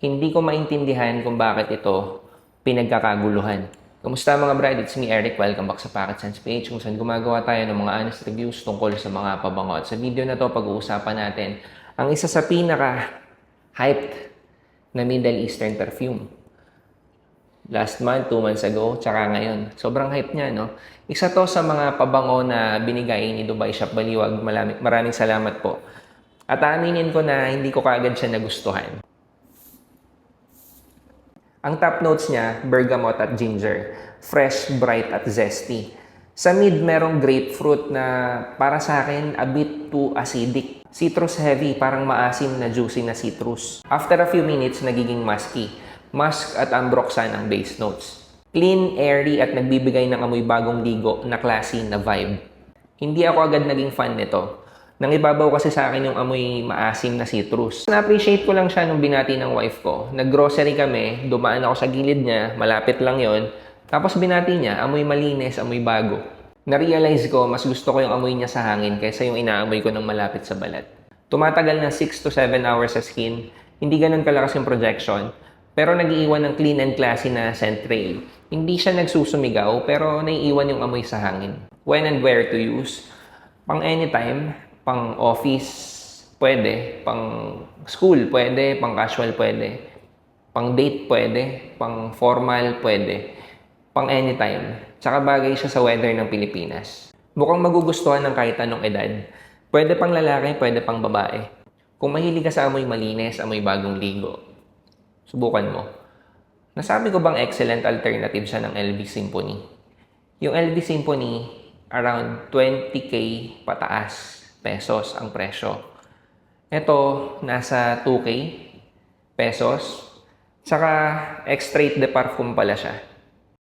Hindi ko maintindihan kung bakit ito pinagkakaguluhan. Kamusta mga brad? It's me, Eric. Welcome back sa Pocket Sense page kung saan gumagawa tayo ng mga honest reviews tungkol sa mga pabango. At sa video na to, pag-uusapan natin ang isa sa pinaka-hyped na Middle Eastern perfume. Last month, 2 months ago, tsaka ngayon. Sobrang hype niya, no? Isa to sa mga pabango na binigay ni Dubai Shop Baliwag. Maraming salamat po. At aminin ko na hindi ko kaagad siya nagustuhan. Ang top notes niya, bergamot at ginger. Fresh, bright at zesty. Sa mid, merong grapefruit na para sa akin, a bit too acidic. Citrus heavy, parang maasim na juicy na citrus. After a few minutes, nagiging musky. Musk at ambroxan ang base notes. Clean, airy at nagbibigay ng amoy bagong ligo na classy na vibe. Hindi ako agad naging fan nito. Nang ibabaw kasi sa akin yung amoy maasim na citrus. Na-appreciate ko lang siya nung binati ng wife ko. Nag-grocery kami, dumaan ako sa gilid niya, malapit lang yon. Tapos binati niya, amoy malinis, amoy bago. Na-realize ko, mas gusto ko yung amoy niya sa hangin kaysa yung inaamoy ko ng malapit sa balat. Tumatagal ng 6 to 7 hours sa skin, hindi ganun kalakas yung projection, pero nag-iiwan ng clean and classy na scent trail. Hindi siya nagsusumigaw, pero naiiwan yung amoy sa hangin. When and where to use? Pang anytime, pang office, pwede. Pang school, pwede. Pang casual, pwede. Pang date, pwede. Pang formal, pwede. Pang anytime. Tsaka bagay siya sa weather ng Pilipinas. Mukhang magugustuhan ng kahit anong edad. Pwede pang lalaki, pwede pang babae. Kung mahilig ka sa amoy malinis, amoy bagong ligo, subukan mo. Nasabi ko bang excellent alternative siya ng LV Symphony? Yung LV Symphony, around 20k pataas pesos ang presyo. Ito, nasa 2k pesos. Saka, extrait de parfum pala siya.